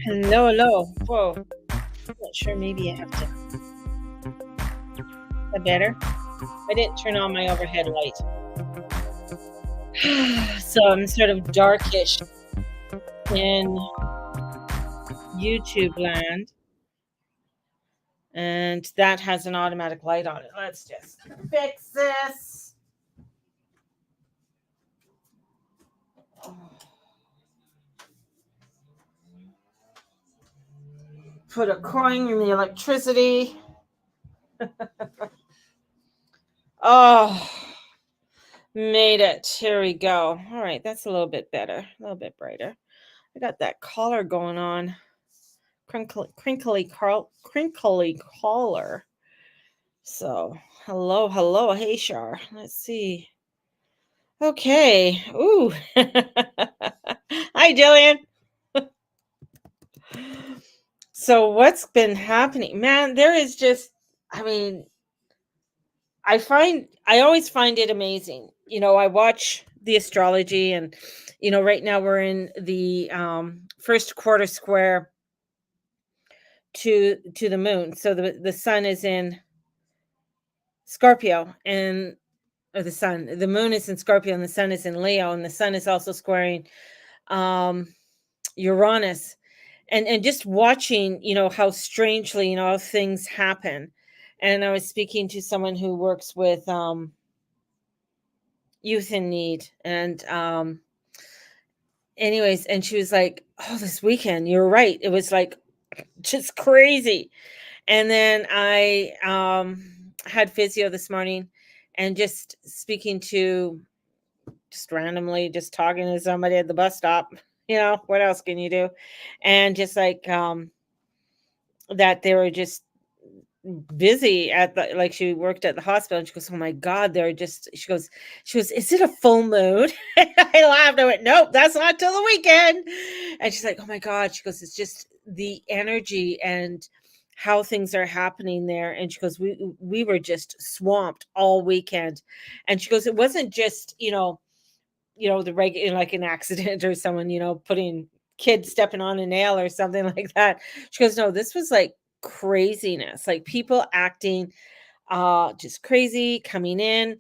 Hello, hello. Whoa. Not sure. Maybe I have to. Is that better? I didn't turn on my overhead light. So I'm sort of darkish in YouTube land, and that has an automatic light on it. Let's just fix this. Put a coin in the electricity. Oh, made it. Here we go. All right, that's a little bit better, a little bit brighter. I got that collar going on. Crinkly collar. So, hello, hello. Hey, Shar. Let's see. Okay. Ooh. Hi, Jillian. So, what's been happening? Man, there is just, I mean, I always find it amazing. I watch the astrology and, right now we're in the first quarter square to the moon. So the sun is in Scorpio and or the moon is in Scorpio and the sun is in Leo, and the sun is also squaring um Uranus. And just watching, how strangely, how things happen. And I was speaking to someone who works with youth in need, and anyways, and she was like, "Oh, this weekend, you're right. It was like just crazy." And then I had physio this morning, and just speaking to just randomly just talking to somebody at the bus stop. What else can you do? And just like that they were just busy at the like she worked at the hospital, and she goes, "Oh my god, they're just," she goes, "Is it a full moon?" I laughed. I went, "Nope, that's not till the weekend." And she's like, "Oh my god," she goes, "It's just the energy and how things are happening there." And she goes, "We were just swamped all weekend." And she goes, "It wasn't just, the regular, like an accident or someone, putting kids stepping on a nail or something like that." She goes, "No, this was like craziness, like people acting just crazy, coming in,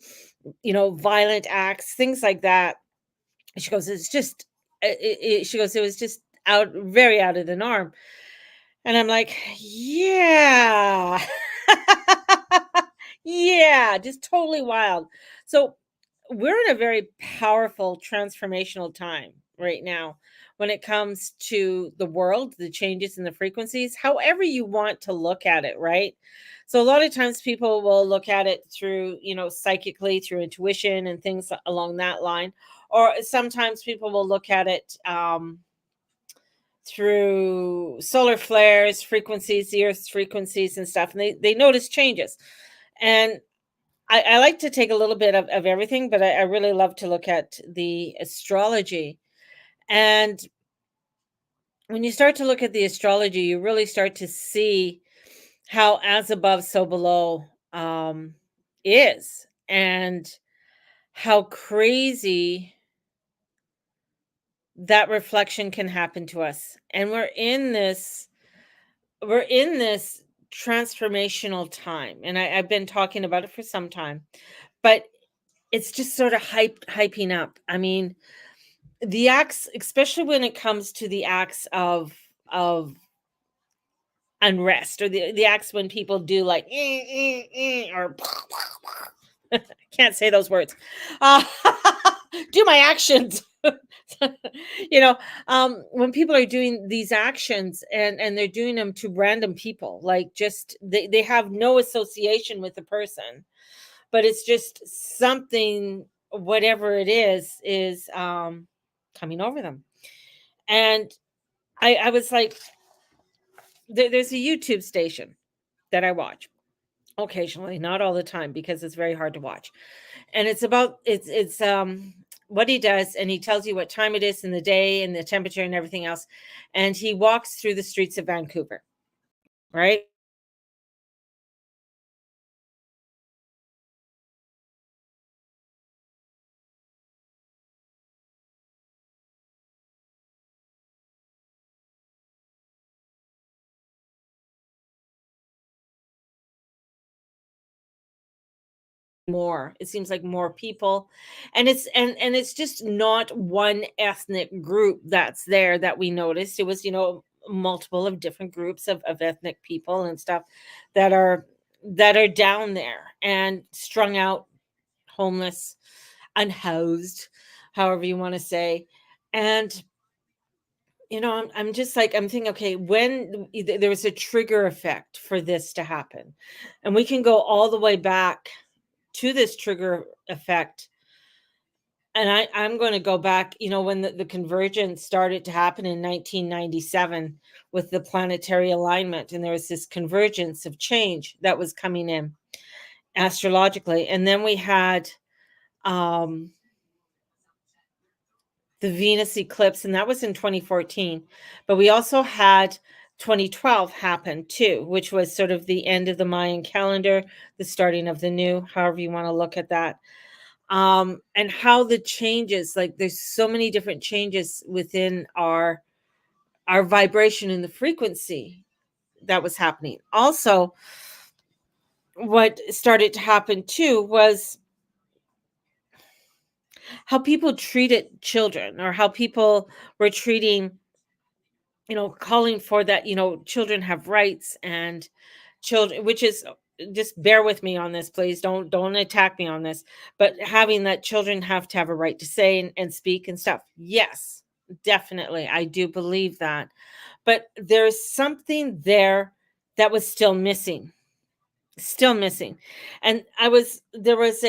violent acts, things like that." She goes, "It's just she goes, "It was just very out of the norm." And I'm like, "Yeah." Yeah, just totally wild. So, we're in a very powerful transformational time right now when it comes to the world, the changes in the frequencies, however you want to look at it, right? So, a lot of times people will look at it through, psychically, through intuition and things along that line. Or sometimes people will look at it through solar flares, frequencies, the Earth's frequencies and stuff, and they notice changes. And I like to take a little bit of everything, but I really love to look at the astrology. And when you start to look at the astrology, you really start to see how as above, so below is, and how crazy that reflection can happen to us. And we're in this transformational time. And I've been talking about it for some time, but it's just sort of hyping up. I mean, the acts, especially when it comes to the acts of unrest, or the acts when people do like or can't say those words. Uh, do my actions. you know, when people are doing these actions, and they're doing them to random people, like just they have no association with the person, but it's just something, whatever it is coming over them. And I was like, there's a YouTube station that I watch occasionally, not all the time because it's very hard to watch. And it's what he does, and he tells you what time it is in the day and the temperature and everything else. And he walks through the streets of Vancouver, right? more. It seems like more people, and it's just not one ethnic group that's there that we noticed. It was, multiple of different groups of ethnic people and stuff that are down there and strung out, homeless, unhoused, however you want to say. And I'm just like, I'm thinking, okay, when there was a trigger effect for this to happen, and we can go all the way back to this trigger effect. And I'm going to go back, when the convergence started to happen in 1997 with the planetary alignment, and there was this convergence of change that was coming in astrologically. And then we had um, the Venus eclipse, and that was in 2014. But we also had 2012 happen too, which was sort of the end of the Mayan calendar, the starting of the new, however you want to look at that. And how the changes, like there's so many different changes within our vibration and the frequency that was happening. Also, what started to happen too was how people treated children, or how people were treating, calling for that, children have rights, and children, which is, just bear with me on this, please. Don't attack me on this. But having that children have to have a right to say and speak and stuff. Yes, definitely. I do believe that. But there's something there that was still missing. Still missing. And there was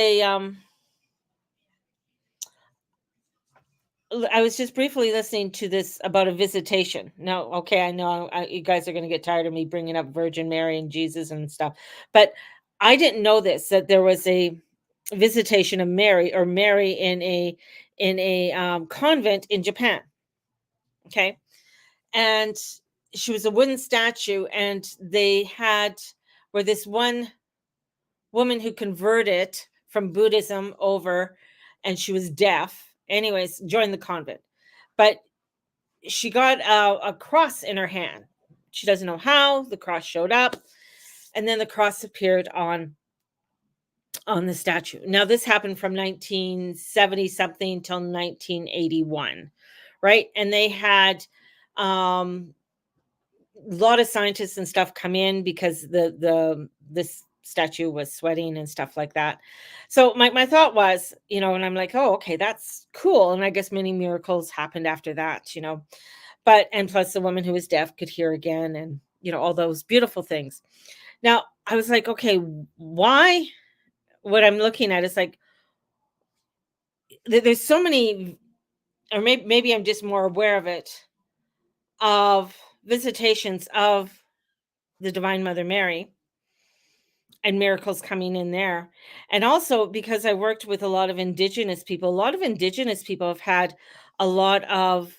I was just briefly listening to this about a visitation. Now, okay, I know you guys are going to get tired of me bringing up Virgin Mary and Jesus and stuff, but I didn't know this, that there was a visitation of Mary, or Mary in a convent in Japan. Okay, and she was a wooden statue, and they had where this one woman who converted from Buddhism over, and she was deaf. Anyways, joined the convent, but she got a cross in her hand. She doesn't know how the cross showed up, and then the cross appeared on the statue. Now, this happened from 1970 something till 1981, right? And they had a lot of scientists and stuff come in because this statue was sweating and stuff like that. So my thought was, and I'm like, oh, okay, that's cool. And I guess many miracles happened after that, but and plus the woman who was deaf could hear again, and all those beautiful things. Now I was like, okay, why? What I'm looking at is like, there's so many, or maybe I'm just more aware of it, of visitations of the Divine Mother Mary and miracles coming in there. And also because I worked with a lot of indigenous people, have had a lot of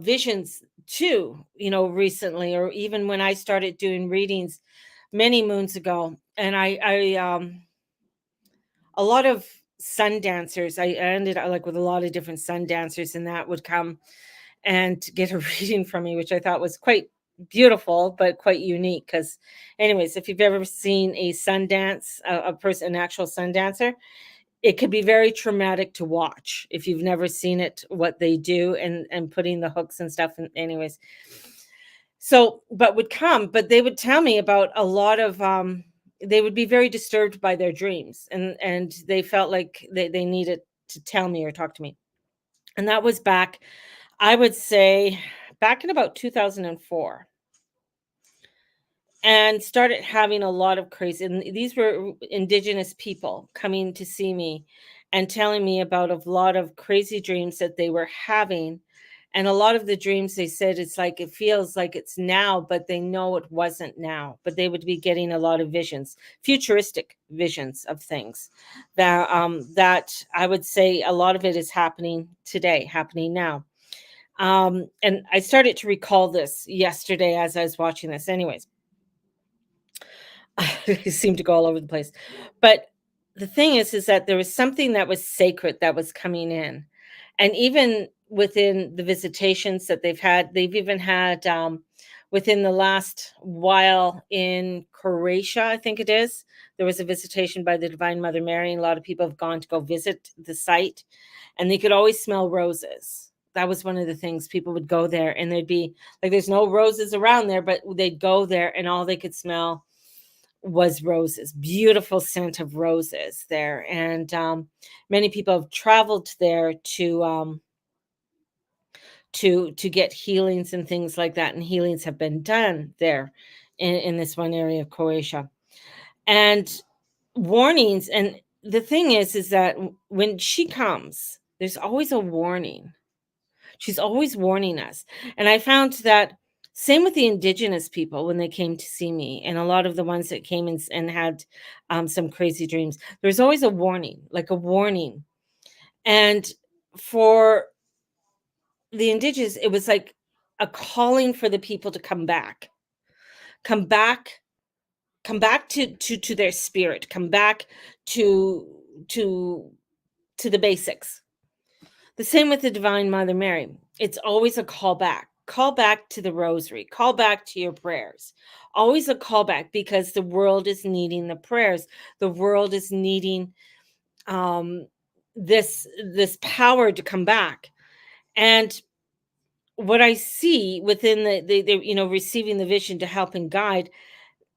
visions too, recently, or even when I started doing readings many moons ago. And I a lot of sun dancers, I ended up like with a lot of different sun dancers, and that would come and get a reading from me, which I thought was quite beautiful, but quite unique. Because, anyways, if you've ever seen a sun dance, a person, an actual sun dancer, it could be very traumatic to watch if you've never seen it, what they do, and putting the hooks and stuff. And anyways, so but they would tell me about a lot of they would be very disturbed by their dreams, and they felt like they needed to tell me or talk to me. And that was back, I would say, back in about 2004, and started having a lot of crazy, and these were indigenous people coming to see me and telling me about a lot of crazy dreams that they were having. And a lot of the dreams, they said, it's like it feels like it's now, but they know it wasn't now. But they would be getting a lot of visions, futuristic visions of things that I would say a lot of it is happening today, happening now. And I started to recall this yesterday as I was watching this. Anyways, it seemed to go all over the place. But the thing is that there was something that was sacred that was coming in. And even within the visitations that they've even had within the last while in Croatia, I think it is. There was a visitation by the Divine Mother Mary, and a lot of people have gone to go visit the site, and they could always smell roses. That was one of the things. People would go there, and they'd be like, there's no roses around there, but they'd go there, and all they could smell was roses, beautiful scent of roses there. And many people have traveled there to get healings and things like that, and healings have been done there in this one area of Croatia. And warnings, and the thing is that when she comes, there's always a warning. She's always warning us. And I found that same with the indigenous people when they came to see me, and a lot of the ones that came and had some crazy dreams. There's always a warning, like a warning. And for the indigenous, it was like a calling for the people to come back, come back to their spirit, come back to to to the basics. The same with the Divine Mother Mary. It's always a call back. Call back to the rosary. Call back to your prayers. Always a call back, because the world is needing the prayers. The world is needing um, this power to come back. And what I see within the receiving the vision to help and guide,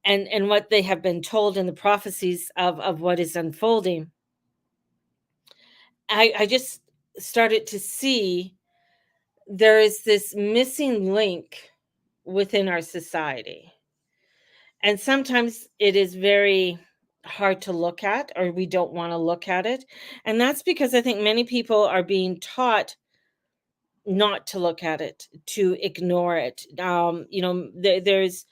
and what they have been told in the prophecies of what is unfolding, I just started to see there is this missing link within our society. And sometimes it is very hard to look at, or we don't want to look at it. And that's because I think many people are being taught not to look at it, to ignore it. There's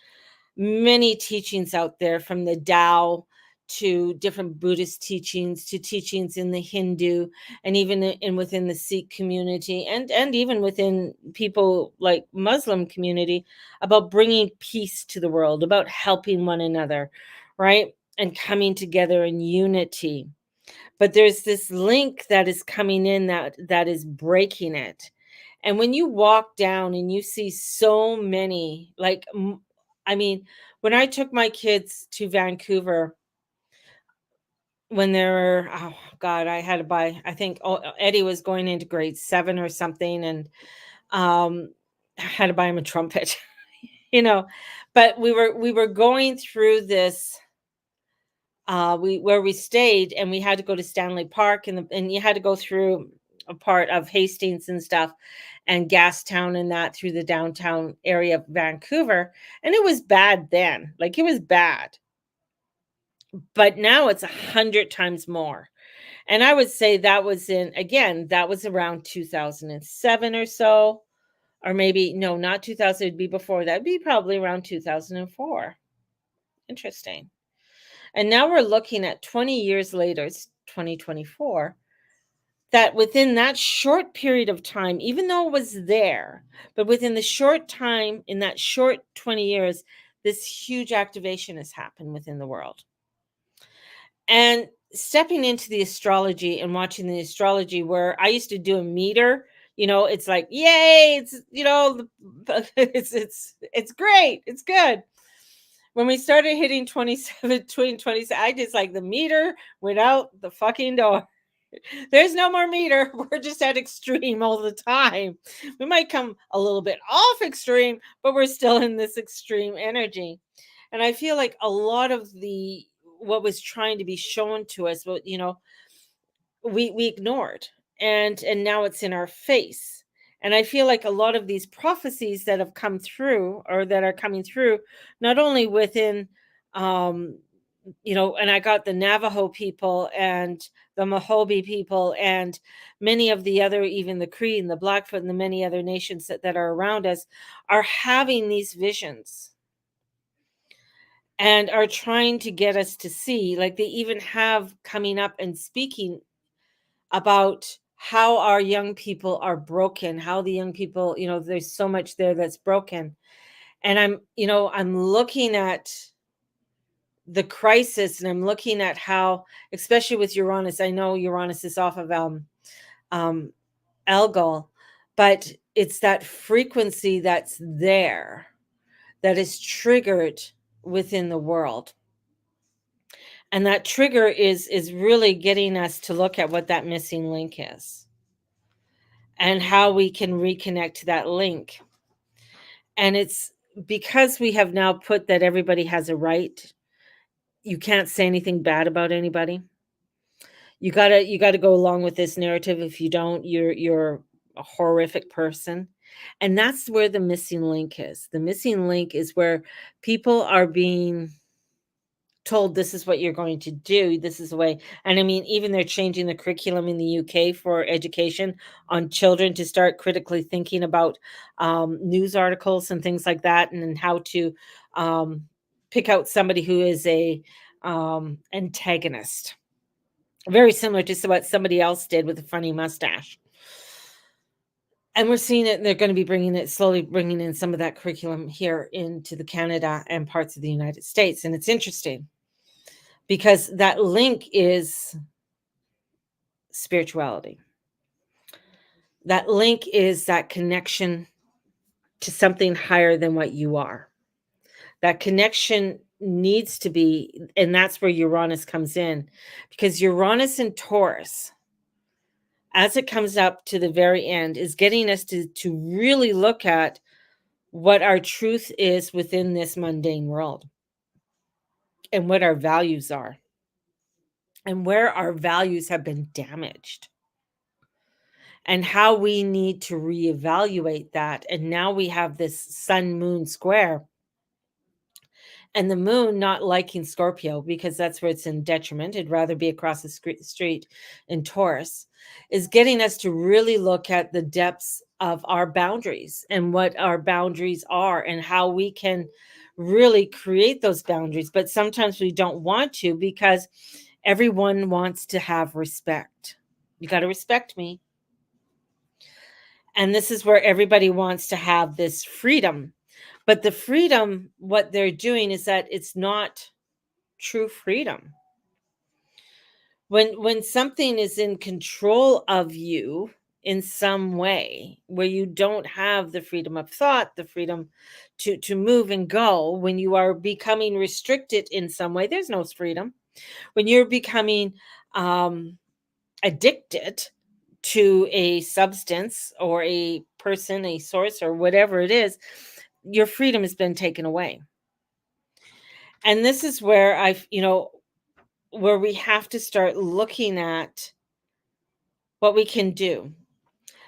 many teachings out there, from the Tao to different Buddhist teachings to teachings in the Hindu, and even within the Sikh community, and even within people like Muslim community, about bringing peace to the world, about helping one another, right? And coming together in unity. But there's this link that is coming in that is breaking it. And when you walk down and you see so many, like, I mean, when I took my kids to Vancouver, when they were, oh God, I had to buy, I think, Eddie was going into grade 7 or something, and I had to buy him a trumpet, you know. But we were going through this, we where we stayed, and we had to go to Stanley Park, and you had to go through a part of Hastings and stuff, and Gastown, and that through the downtown area of Vancouver. And it was bad then, like, it was bad, but now it's 100 times more. And I would say that was that was around 2007 or so, or maybe, no, not 2000, it'd be before that. It'd be probably around 2004. Interesting. And now we're looking at 20 years later, it's 2024, that within that short period of time, even though it was there, but within the short time, in that short 20 years, this huge activation has happened within the world. And stepping into the astrology and watching the astrology, where I used to do a meter, it's like, yay, it's, it's great, it's good. When we started hitting 27, between 27, I just, like, the meter went out the fucking door. There's no more meter. We're just at extreme all the time. We might come a little bit off extreme, but we're still in this extreme energy. And I feel like a lot of what was trying to be shown to us, we ignored, and now it's in our face. And I feel like a lot of these prophecies that have come through, or that are coming through, not only within, and I got the Navajo people and the Mohawk people, and many of the other, even the Cree and the Blackfoot and the many other nations that are around us, are having these visions and are trying to get us to see, like, they even have coming up and speaking about how our young people are broken, how the young people, there's so much there that's broken. And I'm looking at the crisis, and I'm looking at how, especially with Uranus, I know Uranus is off of um Algol, but it's that frequency that's there that is triggered within the world. And that trigger is really getting us to look at what that missing link is and how we can reconnect to that link. And it's because we have now put that everybody has a right. You can't say anything bad about anybody. You gotta go along with this narrative. If you don't, you're a horrific person. And that's where the missing link is. The missing link is where people are being told this is what you're going to do. This is the way. And I mean, even they're changing the curriculum in the UK for education on children to start critically thinking about news articles and things like that, and how to um, pick out somebody who is a antagonist. Very similar to what somebody else did with a funny mustache. And we're seeing it, they're going to be slowly bringing in some of that curriculum here into the Canada and parts of the United States. And it's interesting because that link is spirituality. That link is that connection to something higher than what you are. That connection needs to be, and that's where Uranus comes in, because Uranus and Taurus, as it comes up to the very end, is getting us to really look at what our truth is within this mundane world and what our values are and where our values have been damaged and how we need to reevaluate that. And now we have this sun moon square, and the moon not liking Scorpio because that's where it's in detriment. It'd rather be across the street in Taurus, is getting us to really look at the depths of our boundaries and what our boundaries are and how we can really create those boundaries. But sometimes we don't want to because everyone wants to have respect. You got to respect me. And this is where everybody wants to have this freedom. But the freedom, what they're doing is that it's not true freedom. When something is in control of you in some way, where you don't have the freedom of thought, the freedom to move and go, when you are becoming restricted in some way, there's no freedom. When you're becoming addicted to a substance or a person, a source, or whatever it is, your freedom has been taken away. And this is where where we have to start looking at what we can do.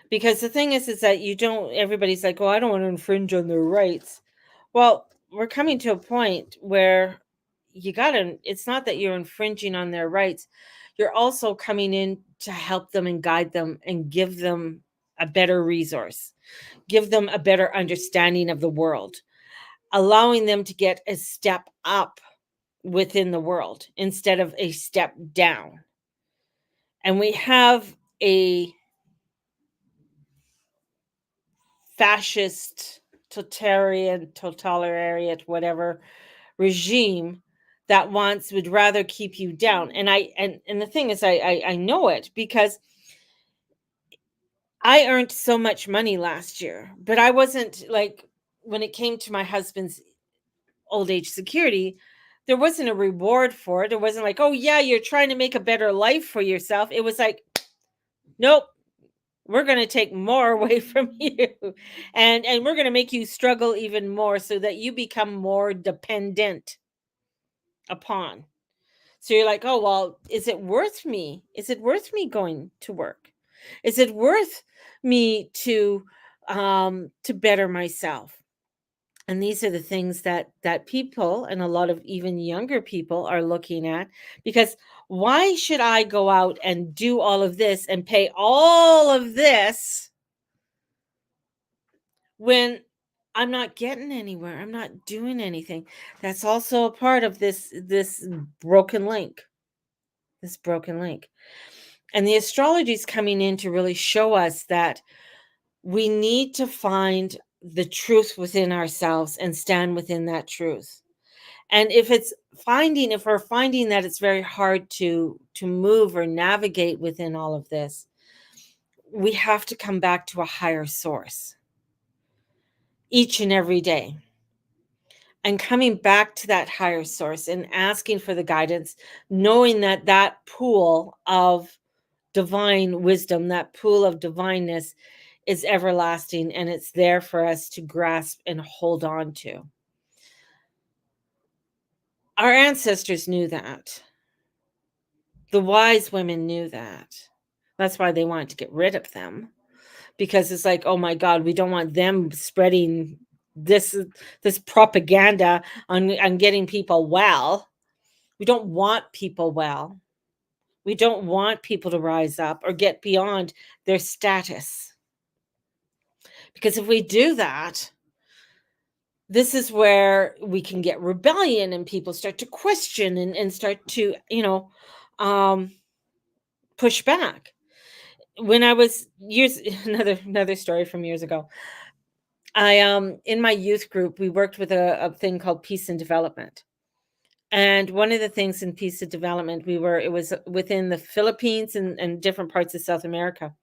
Because the thing is that everybody's like, oh, I don't want to infringe on their rights. Well, we're coming to a point where it's not that you're infringing on their rights. You're also coming in to help them and guide them and give them a better resource, give them a better understanding of the world, allowing them to get a step up within the world instead of a step down. And we have a fascist, totalitarian, whatever regime that would rather keep you down. And the thing is, I know it because I earned so much money last year, but I wasn't like, when it came to my husband's old age security, there wasn't a reward for it. It wasn't like, oh yeah, you're trying to make a better life for yourself. It was like, nope, we're going to take more away from you, and we're going to make you struggle even more so that you become more dependent upon. So you're like, oh well, is it worth me going to work? Is it worth me to better myself? And these are the things that people, and a lot of even younger people, are looking at, because why should I go out and do all of this and pay all of this when I'm not getting anywhere? I'm not doing anything. That's also a part of this broken link. This broken link. And the astrology is coming in to really show us that we need to find the truth within ourselves and stand within that truth. And if we're finding that it's very hard to move or navigate within all of this, we have to come back to a higher source each and every day. and coming back to that higher source and asking for the guidance, knowing that that pool of divine wisdom, that pool of divineness is everlasting and it's there for us to grasp and hold on to. Our ancestors knew that. The wise women knew that. That's why they wanted to get rid of them, because it's like, oh my God, we don't want them spreading this propaganda on getting people well. We don't want people well. We don't want people to rise up or get beyond their status. Because if we do that, this is where we can get rebellion and people start to question and start to, um, push back. When I was years another story from years ago. I in my youth group, we worked with a thing called Peace and Development. And one of the things in Peace and Development, it was within the Philippines and different parts of South America.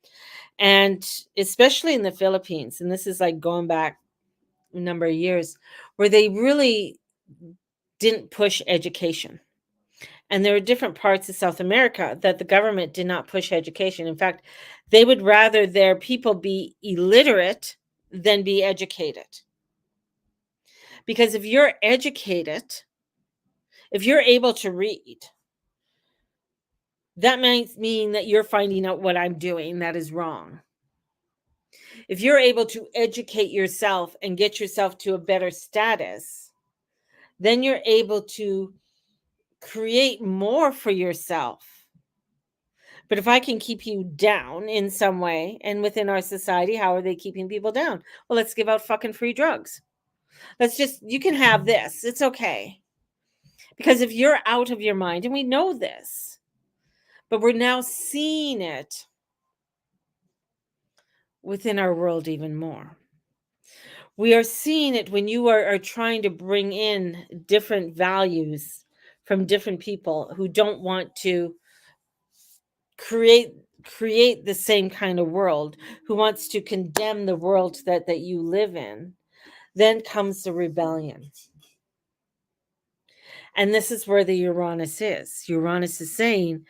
And especially in the Philippines, and this is like going back a number of years, where they really didn't push education. And there are different parts of South America that the government did not push education. In fact, they would rather their people be illiterate than be educated. Because if you're educated, if you're able to read, that might mean that you're finding out what I'm doing that is wrong. If you're able to educate yourself and get yourself to a better status, then you're able to create more for yourself. But if I can keep you down in some way, and within our society, how are they keeping people down? Well, let's give out fucking free drugs. You can have this. It's okay. Because if you're out of your mind, and we know this, but we're now seeing it within our world even more. We are seeing it when you are trying to bring in different values from different people who don't want to create the same kind of world, who wants to condemn the world that you live in. Then comes the rebellion. And this is where the Uranus is. Uranus is saying,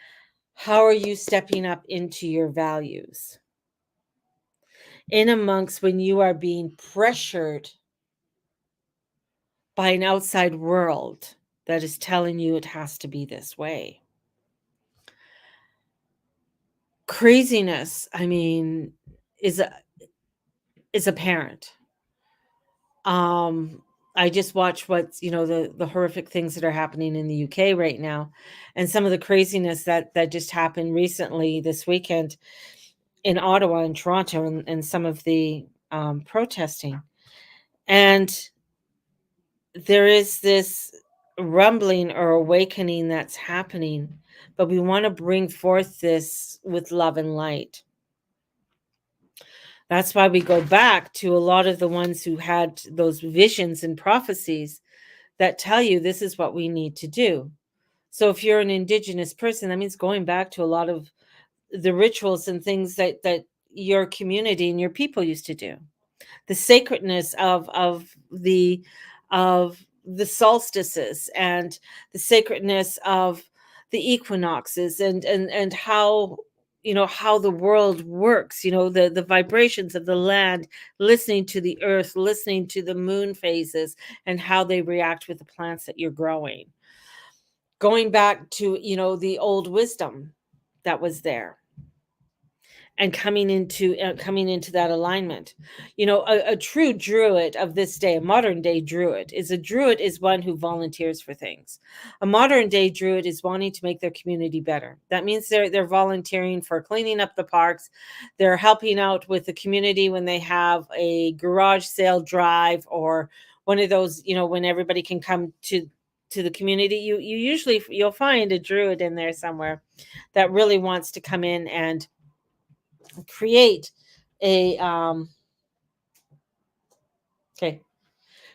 how are you stepping up into your values? In amongst when you are being pressured by an outside world that is telling you it has to be this way. Craziness, I mean, is apparent. I just watched the horrific things that are happening in the UK right now, and some of the craziness that just happened recently this weekend in Ottawa and Toronto, and some of the protesting. And there is this rumbling or awakening that's happening, but we want to bring forth this with love and light. That's why we go back to a lot of the ones who had those visions and prophecies that tell you this is what we need to do. So if you're an Indigenous person, that means going back to a lot of the rituals and things that your community and your people used to do. The sacredness of the solstices, and the sacredness of the equinoxes, and how how the world works, the vibrations of the land, listening to the earth, listening to the moon phases, and how they react with the plants that you're growing, going back to the old wisdom that was there, and coming into that alignment. A true druid of this day, a modern day druid is one who volunteers for things. A modern day druid is wanting to make their community better. That means they're volunteering for cleaning up the parks. They're helping out with the community when they have a garage sale drive, or one of those, when everybody can come to the community. You'll find a druid in there somewhere that really wants to come in and create a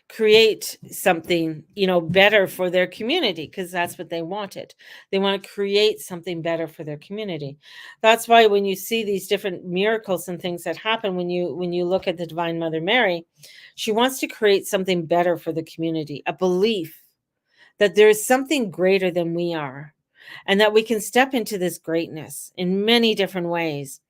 create something, better for their community, because that's what they wanted. They want to create something better for their community. That's why when you see these different miracles and things that happen, when you look at the Divine Mother Mary, she wants to create something better for the community, a belief that there is something greater than we are, and that we can step into this greatness in many different ways,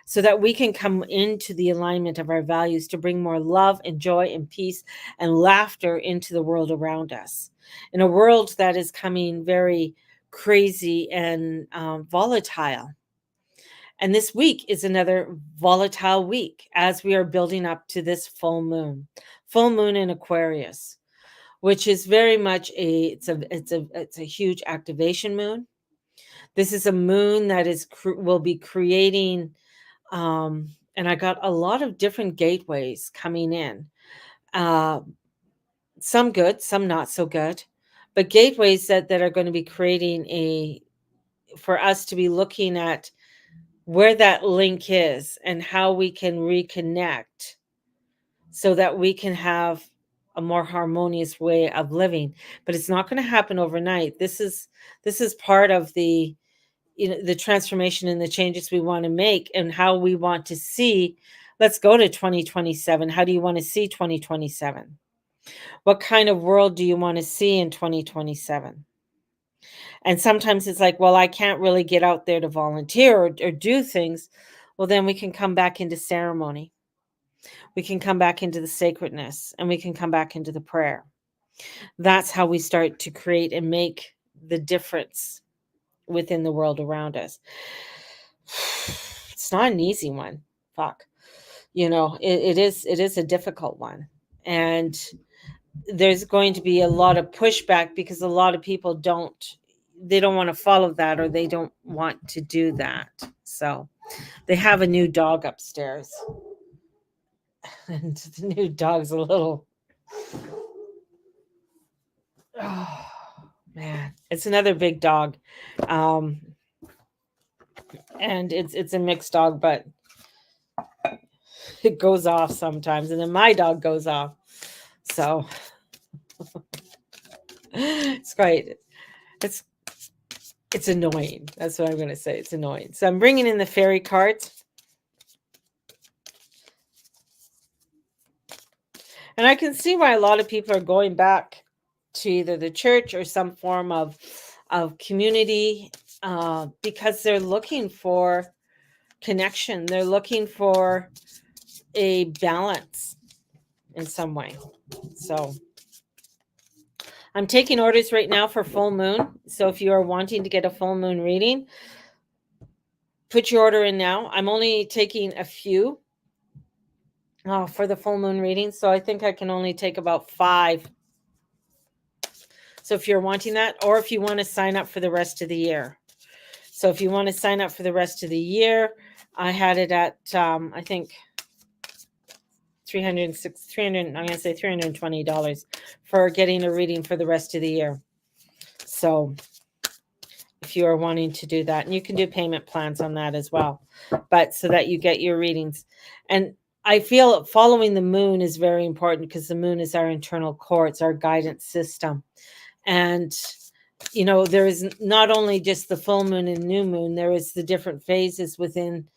so that we can come into the alignment of our values to bring more love and joy and peace and laughter into the world around us, in a world that is coming very crazy and volatile. And this week is another volatile week as we are building up to this full moon in Aquarius, which is very much it's a huge activation moon. This is a moon that will be creating, and I got a lot of different gateways coming in. Uh, some good, some not so good, but gateways that are going to be creating for us to be looking at where that link is and how we can reconnect, so that we can have a more harmonious way of living. But it's not going to happen overnight. This is part of the transformation and the changes we want to make, and how we want to see. Let's go to 2027. How do you want to see 2027? What kind of world do you want to see in 2027? And sometimes it's like, well, I can't really get out there to volunteer or do things. Well, then we can come back into ceremony. We can come back into the sacredness, and we can come back into the prayer. That's how we start to create and make the difference within the world around us. It's not an easy one. Fuck. It is a difficult one. And there's going to be a lot of pushback, because a lot of people don't want to follow that, or they don't want to do that. So they have a new dog upstairs. And the new dog's a little, oh man, it's another big dog. And it's a mixed dog, but it goes off sometimes, and then my dog goes off. So it's great. It's annoying. That's what I'm going to say. It's annoying. So I'm bringing in the fairy cards. And I can see why a lot of people are going back to either the church or some form of community, because they're looking for connection. They're looking for a balance in some way. So I'm taking orders right now for full moon. So if you are wanting to get a full moon reading, put your order in now. I'm only taking a few for the full moon reading. So I think I can only take about 5. So if you're wanting that, or if you want to sign up for the rest of the year. So if you want to sign up for the rest of the year, I had it at, I think, $320 for getting a reading for the rest of the year. So if you are wanting to do that, and you can do payment plans on that as well, but so that you get your readings. And I feel following the moon is very important, because the moon is our internal core. It's our guidance system. And there is not only just the full moon and new moon, there is the different phases within,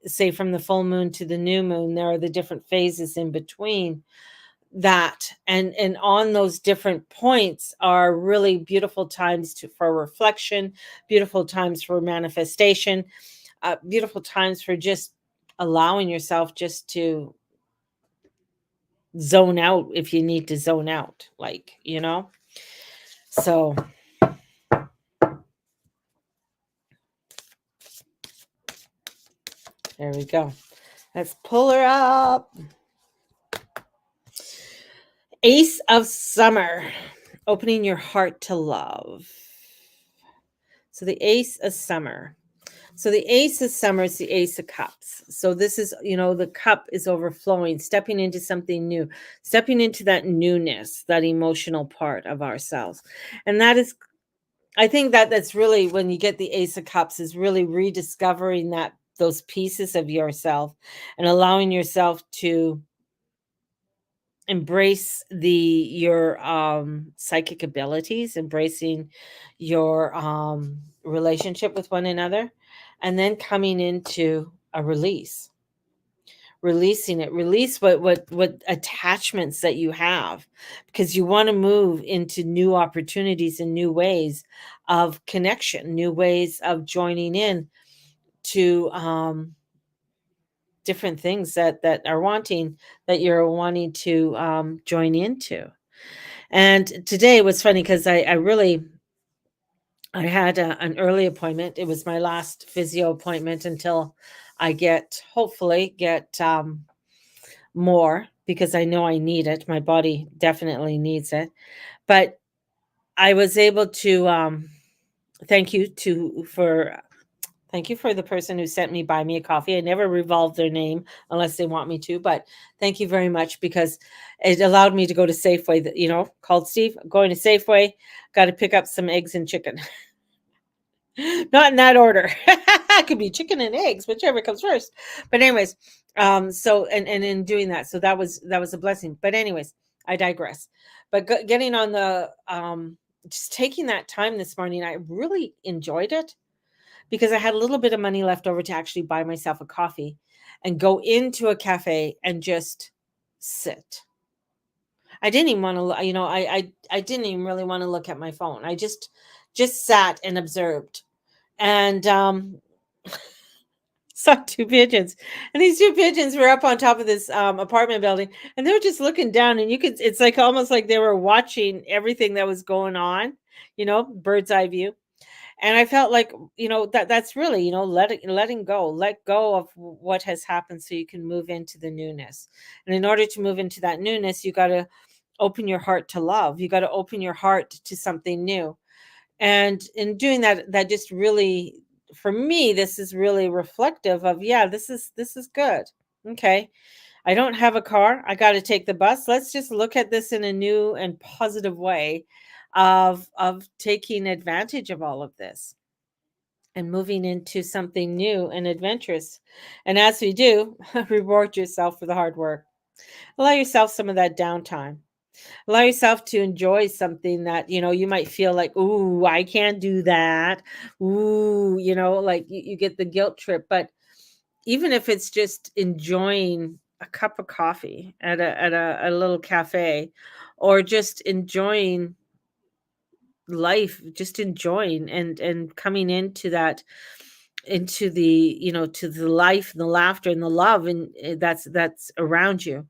say, from the full moon to the new moon. There are the different phases in between that, and on those different points are really beautiful times for reflection, beautiful times for manifestation, beautiful times for just allowing yourself just to zone out if you need to zone out, so there we go. Let's pull her up. Ace of Summer, opening your heart to love. So the Ace of Summer. So the Ace of Summer is the Ace of Cups. So this is, the cup is overflowing, stepping into something new, stepping into that newness, that emotional part of ourselves. And that is, I think that's really, when you get the Ace of Cups, is really rediscovering those pieces of yourself, and allowing yourself to embrace your psychic abilities, embracing your relationship with one another, and then coming into a releasing it, release what attachments that you have, because you want to move into new opportunities and new ways of connection, new ways of joining in to different things that are wanting that you're wanting to join into. And today was funny because I really I had an early appointment. It was my last physio appointment until I hopefully get more, because I know I need it. My body definitely needs it. But I was able to thank you to for thank you for the person who sent me buy me a coffee. I never revolved their name unless they want me to, but thank you very much, because it allowed me to go to Safeway. Called Steve, going to Safeway, got to pick up some eggs and chicken. Not in that order. It could be chicken and eggs, whichever comes first. But anyways, so and in doing that, so that was a blessing. But anyways, I digress. But getting on the just taking that time this morning, I really enjoyed it, because I had a little bit of money left over to actually buy myself a coffee and go into a cafe and just sit. I didn't even want to, I didn't even really want to look at my phone. I just sat and observed, and saw two pigeons, and these two pigeons were up on top of this apartment building, and they were just looking down, and it's like almost like they were watching everything that was going on, bird's eye view. And I felt like, that's really, letting go, let go of what has happened, so you can move into the newness. And in order to move into that newness, you got to open your heart to love. You got to open your heart to something new. And in doing that, that just really, for me, this is really reflective of, yeah, this is good. Okay. I don't have a car. I got to take the bus. Let's just look at this in a new and positive way of taking advantage of all of this and moving into something new and adventurous. And as we do, reward yourself for the hard work. Allow yourself some of that downtime. Allow yourself to enjoy something that, you might feel like, ooh, I can't do that. Ooh, like you get the guilt trip. But even if it's just enjoying a cup of coffee at a little cafe, or just enjoying life, just enjoying and coming into that, into the, to the life and the laughter and the love, and that's around you,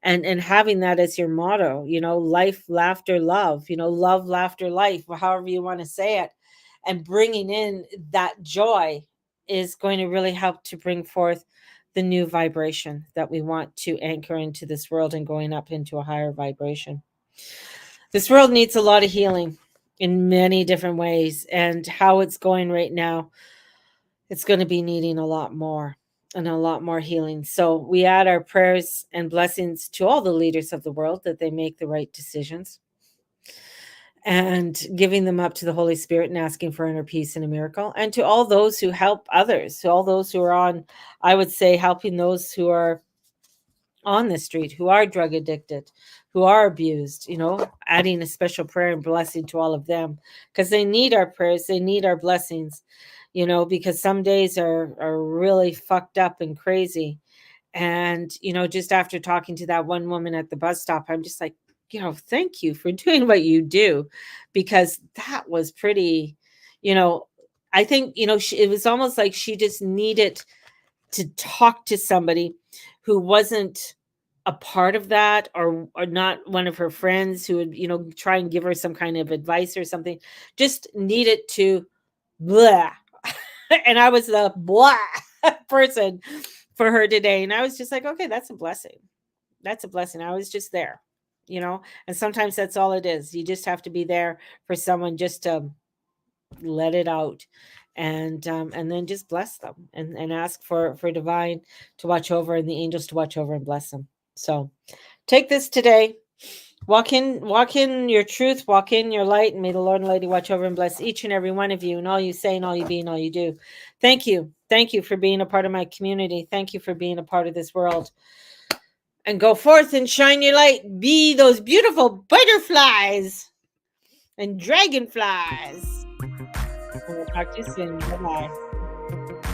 and having that as your motto, life, laughter, love, love, laughter, life, or however you want to say it, and bringing in that joy is going to really help to bring forth the new vibration that we want to anchor into this world, and going up into a higher vibration. This world needs a lot of healing in many different ways, and how it's going right now, it's going to be needing a lot more, and a lot more healing. So we add our prayers and blessings to all the leaders of the world, that they make the right decisions, and giving them up to the Holy Spirit, and asking for inner peace and a miracle. And to all those who help others, to all those who are on, I would say, helping those who are on the street, who are drug addicted, who are abused, adding a special prayer and blessing to all of them, because they need our prayers, they need our blessings, because some days are really fucked up and crazy. And, just after talking to that one woman at the bus stop, I'm just like, thank you for doing what you do, because that was pretty, you know, I think, it was almost like she just needed to talk to somebody who wasn't a part of that, or not one of her friends who would, try and give her some kind of advice or something. Just needed to blah. And I was the blah person for her today. And I was just like, okay, that's a blessing. That's a blessing. I was just there, and sometimes that's all it is. You just have to be there for someone, just to let it out, and then just bless them, and ask for divine to watch over, and the angels to watch over and bless them. So take this today. Walk in your truth, walk in your light, and may the Lord and Lady watch over and bless each and every one of you, and all you say, and all you be, and all you do. Thank you for being a part of my community. Thank you for being a part of this world. and go forth and shine your light. Be those beautiful butterflies and dragonflies. And we'll talk to you soon. Bye bye.